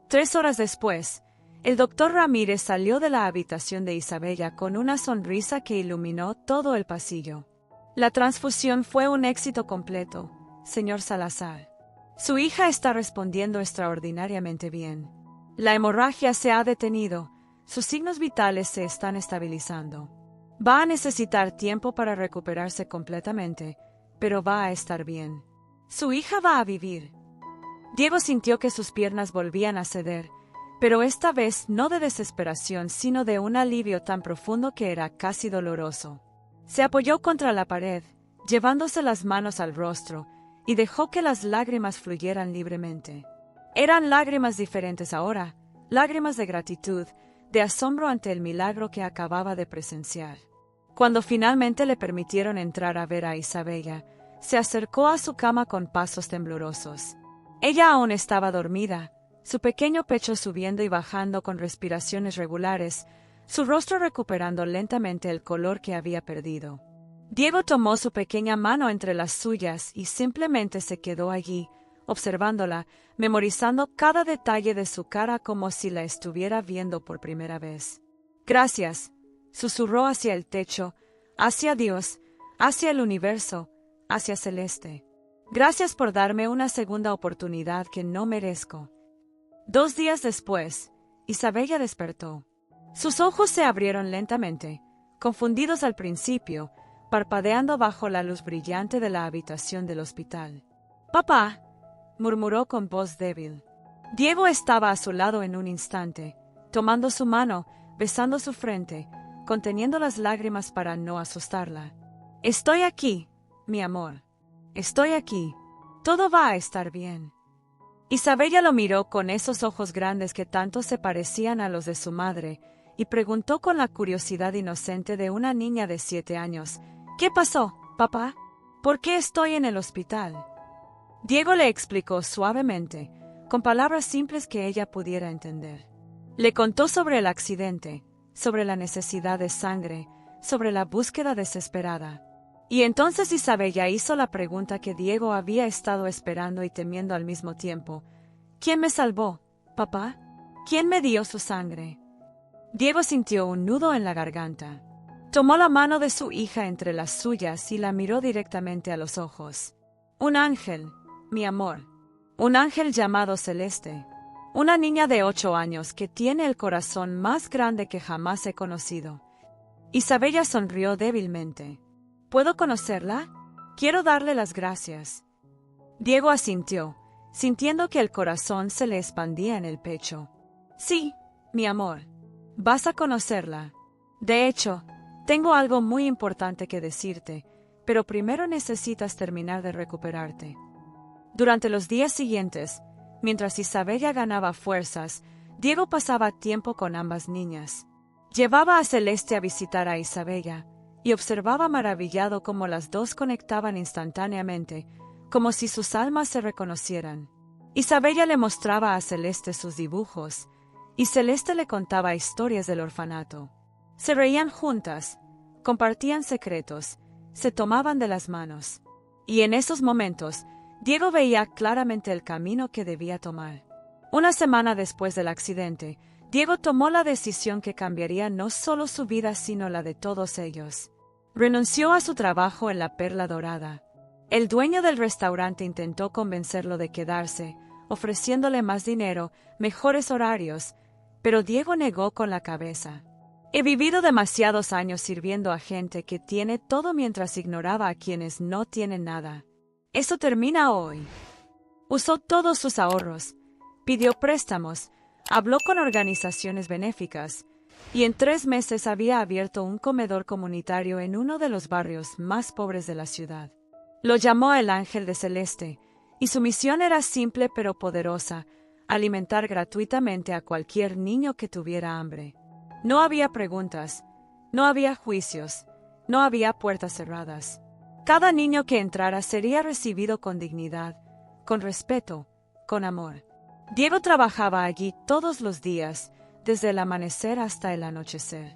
3 horas después, el doctor Ramírez salió de la habitación de Isabella con una sonrisa que iluminó todo el pasillo. La transfusión fue un éxito completo, señor Salazar. Su hija está respondiendo extraordinariamente bien. La hemorragia se ha detenido, sus signos vitales se están estabilizando. Va a necesitar tiempo para recuperarse completamente, pero va a estar bien. Su hija va a vivir. Diego sintió que sus piernas volvían a ceder, pero esta vez no de desesperación, sino de un alivio tan profundo que era casi doloroso. Se apoyó contra la pared, llevándose las manos al rostro, y dejó que las lágrimas fluyeran libremente. Eran lágrimas diferentes ahora, lágrimas de gratitud, de asombro ante el milagro que acababa de presenciar. Cuando finalmente le permitieron entrar a ver a Isabella, se acercó a su cama con pasos temblorosos. Ella aún estaba dormida, su pequeño pecho subiendo y bajando con respiraciones regulares, su rostro recuperando lentamente el color que había perdido. Diego tomó su pequeña mano entre las suyas y simplemente se quedó allí, observándola, memorizando cada detalle de su cara como si la estuviera viendo por primera vez. «Gracias», susurró hacia el techo, hacia Dios, hacia el universo, hacia Celeste. «Gracias por darme una segunda oportunidad que no merezco». 2 días después, Isabella despertó. Sus ojos se abrieron lentamente, confundidos al principio, parpadeando bajo la luz brillante de la habitación del hospital. «Papá», murmuró con voz débil. Diego estaba a su lado en un instante, tomando su mano, besando su frente, conteniendo las lágrimas para no asustarla. «Estoy aquí, mi amor. Estoy aquí. Todo va a estar bien». Isabella lo miró con esos ojos grandes que tanto se parecían a los de su madre, y preguntó con la curiosidad inocente de una niña de 7 años, «¿Qué pasó, papá? ¿Por qué estoy en el hospital?» Diego le explicó suavemente, con palabras simples que ella pudiera entender. Le contó sobre el accidente, sobre la necesidad de sangre, sobre la búsqueda desesperada. Y entonces Isabella hizo la pregunta que Diego había estado esperando y temiendo al mismo tiempo. «¿Quién me salvó, papá? ¿Quién me dio su sangre?» Diego sintió un nudo en la garganta. Tomó la mano de su hija entre las suyas y la miró directamente a los ojos. «Un ángel, mi amor. Un ángel llamado Celeste. Una niña de 8 años que tiene el corazón más grande que jamás he conocido». Isabella sonrió débilmente. «¿Puedo conocerla? Quiero darle las gracias». Diego asintió, sintiendo que el corazón se le expandía en el pecho. «Sí, mi amor. Vas a conocerla. De hecho, tengo algo muy importante que decirte, pero primero necesitas terminar de recuperarte». Durante los días siguientes, mientras Isabella ganaba fuerzas, Diego pasaba tiempo con ambas niñas. Llevaba a Celeste a visitar a Isabella, y observaba maravillado cómo las dos conectaban instantáneamente, como si sus almas se reconocieran. Isabella le mostraba a Celeste sus dibujos, y Celeste le contaba historias del orfanato. Se reían juntas, compartían secretos, se tomaban de las manos. Y en esos momentos, Diego veía claramente el camino que debía tomar. Una semana después del accidente, Diego tomó la decisión que cambiaría no solo su vida sino la de todos ellos. Renunció a su trabajo en la Perla Dorada. El dueño del restaurante intentó convencerlo de quedarse, ofreciéndole más dinero, mejores horarios, pero Diego negó con la cabeza. He vivido demasiados años sirviendo a gente que tiene todo mientras ignoraba a quienes no tienen nada. Eso termina hoy. Usó todos sus ahorros, pidió préstamos, habló con organizaciones benéficas, y en 3 meses había abierto un comedor comunitario en uno de los barrios más pobres de la ciudad. Lo llamó el Ángel de Celeste, y su misión era simple pero poderosa: alimentar gratuitamente a cualquier niño que tuviera hambre. No había preguntas, no había juicios, no había puertas cerradas. Cada niño que entrara sería recibido con dignidad, con respeto, con amor. Diego trabajaba allí todos los días, desde el amanecer hasta el anochecer.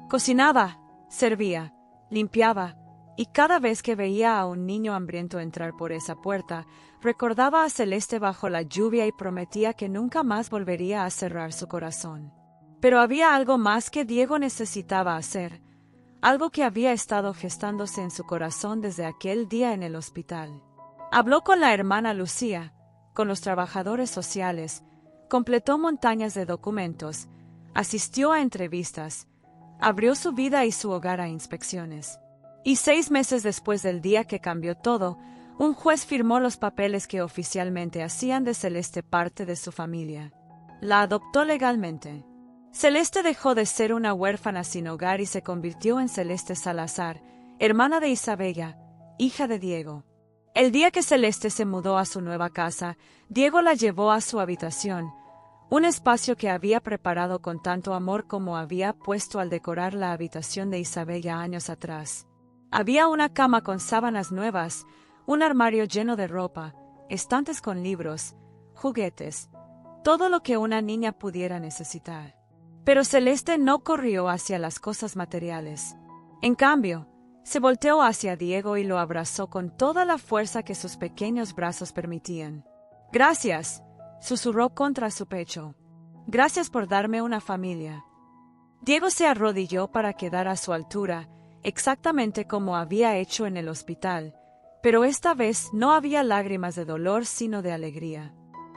Cocinaba, servía, limpiaba, y cada vez que veía a un niño hambriento entrar por esa puerta, recordaba a Celeste bajo la lluvia y prometía que nunca más volvería a cerrar su corazón. Pero había algo más que Diego necesitaba hacer, algo que había estado gestándose en su corazón desde aquel día en el hospital. Habló con la hermana Lucía, con los trabajadores sociales, completó montañas de documentos, asistió a entrevistas, abrió su vida y su hogar a inspecciones. Y 6 meses después del día que cambió todo, un juez firmó los papeles que oficialmente hacían de Celeste parte de su familia. La adoptó legalmente. Celeste dejó de ser una huérfana sin hogar y se convirtió en Celeste Salazar, hermana de Isabella, hija de Diego. El día que Celeste se mudó a su nueva casa, Diego la llevó a su habitación, un espacio que había preparado con tanto amor como había puesto al decorar la habitación de Isabella años atrás. Había una cama con sábanas nuevas, un armario lleno de ropa, estantes con libros, juguetes, todo lo que una niña pudiera necesitar. Pero Celeste no corrió hacia las cosas materiales. En cambio, se volteó hacia Diego y lo abrazó con toda la fuerza que sus pequeños brazos permitían. «Gracias», susurró contra su pecho. «Gracias por darme una familia». Diego se arrodilló para quedar a su altura, exactamente como había hecho en el hospital, pero esta vez no había lágrimas de dolor sino de alegría.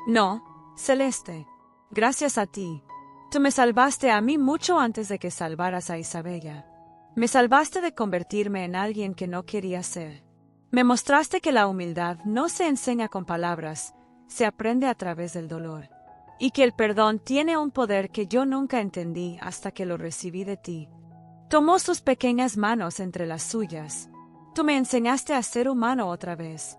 «No, Celeste, gracias a ti. Tú me salvaste a mí mucho antes de que salvaras a Isabella. Me salvaste de convertirme en alguien que no quería ser. Me mostraste que la humildad no se enseña con palabras, se aprende a través del dolor. Y que el perdón tiene un poder que yo nunca entendí hasta que lo recibí de ti». Tomó sus pequeñas manos entre las suyas. «Tú me enseñaste a ser humano otra vez».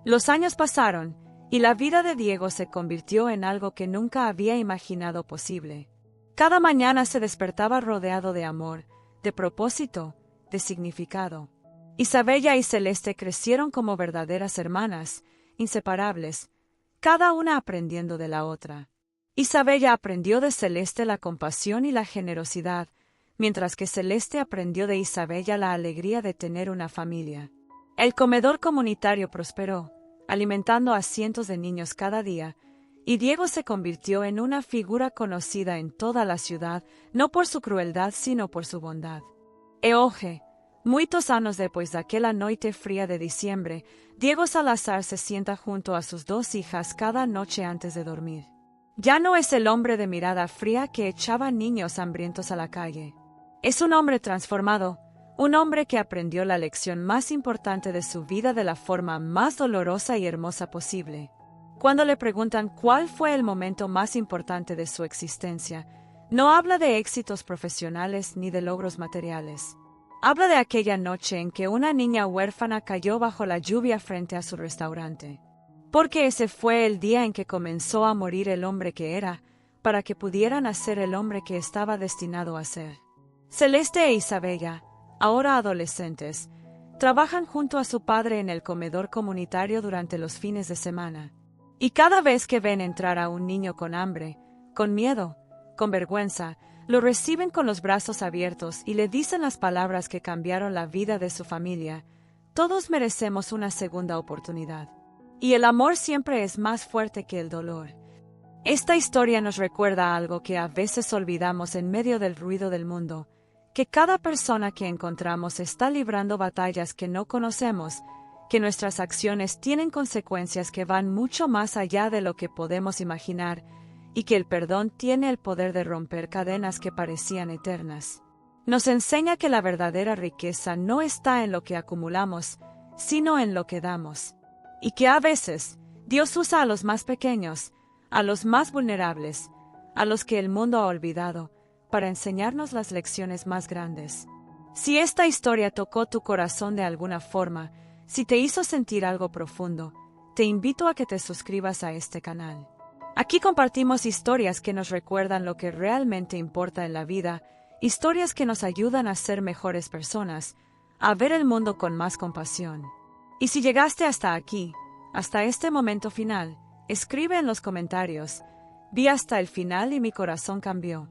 Los años pasaron, y la vida de Diego se convirtió en algo que nunca había imaginado posible. Cada mañana se despertaba rodeado de amor, de propósito, de significado. Isabella y Celeste crecieron como verdaderas hermanas, inseparables, cada una aprendiendo de la otra. Isabella aprendió de Celeste la compasión y la generosidad, mientras que Celeste aprendió de Isabella la alegría de tener una familia. El comedor comunitario prosperó, alimentando a cientos de niños cada día, y Diego se convirtió en una figura conocida en toda la ciudad, no por su crueldad sino por su bondad. E hoje, muitos anos depois daquela noite fría de diciembre, Diego Salazar se sienta junto a sus 2 hijas cada noche antes de dormir. Ya no es el hombre de mirada fría que echaba niños hambrientos a la calle. Es un hombre transformado, un hombre que aprendió la lección más importante de su vida de la forma más dolorosa y hermosa posible. Cuando le preguntan cuál fue el momento más importante de su existencia, no habla de éxitos profesionales ni de logros materiales. Habla de aquella noche en que una niña huérfana cayó bajo la lluvia frente a su restaurante. Porque ese fue el día en que comenzó a morir el hombre que era, para que pudiera nacer el hombre que estaba destinado a ser. Celeste e Isabella, ahora adolescentes, trabajan junto a su padre en el comedor comunitario durante los fines de semana. Y cada vez que ven entrar a un niño con hambre, con miedo, con vergüenza, lo reciben con los brazos abiertos y le dicen las palabras que cambiaron la vida de su familia: «Todos merecemos una segunda oportunidad». Y el amor siempre es más fuerte que el dolor. Esta historia nos recuerda algo que a veces olvidamos en medio del ruido del mundo, que cada persona que encontramos está librando batallas que no conocemos, que nuestras acciones tienen consecuencias que van mucho más allá de lo que podemos imaginar, y que el perdón tiene el poder de romper cadenas que parecían eternas. Nos enseña que la verdadera riqueza no está en lo que acumulamos, sino en lo que damos. Y que a veces, Dios usa a los más pequeños, a los más vulnerables, a los que el mundo ha olvidado, para enseñarnos las lecciones más grandes. Si esta historia tocó tu corazón de alguna forma, si te hizo sentir algo profundo, te invito a que te suscribas a este canal. Aquí compartimos historias que nos recuerdan lo que realmente importa en la vida, historias que nos ayudan a ser mejores personas, a ver el mundo con más compasión. Y si llegaste hasta aquí, hasta este momento final, escribe en los comentarios: vi hasta el final y mi corazón cambió.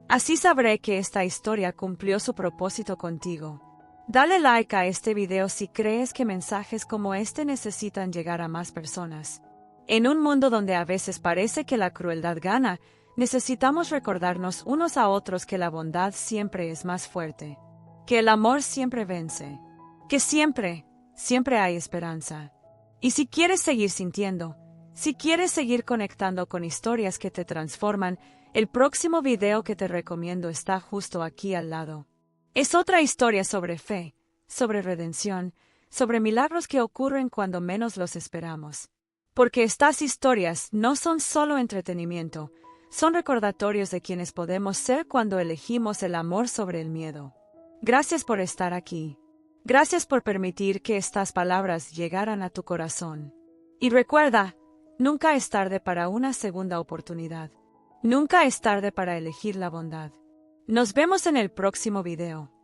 Así sabré que esta historia cumplió su propósito contigo. Dale like a este video si crees que mensajes como este necesitan llegar a más personas. En un mundo donde a veces parece que la crueldad gana, necesitamos recordarnos unos a otros que la bondad siempre es más fuerte, que el amor siempre vence, que siempre hay esperanza. Y si quieres seguir sintiendo, si quieres seguir conectando con historias que te transforman, el próximo video que te recomiendo está justo aquí al lado. Es otra historia sobre fe, sobre redención, sobre milagros que ocurren cuando menos los esperamos. Porque estas historias no son solo entretenimiento, son recordatorios de quienes podemos ser cuando elegimos el amor sobre el miedo. Gracias por estar aquí. Gracias por permitir que estas palabras llegaran a tu corazón. Y recuerda, nunca es tarde para una segunda oportunidad. Nunca es tarde para elegir la bondad. Nos vemos en el próximo video.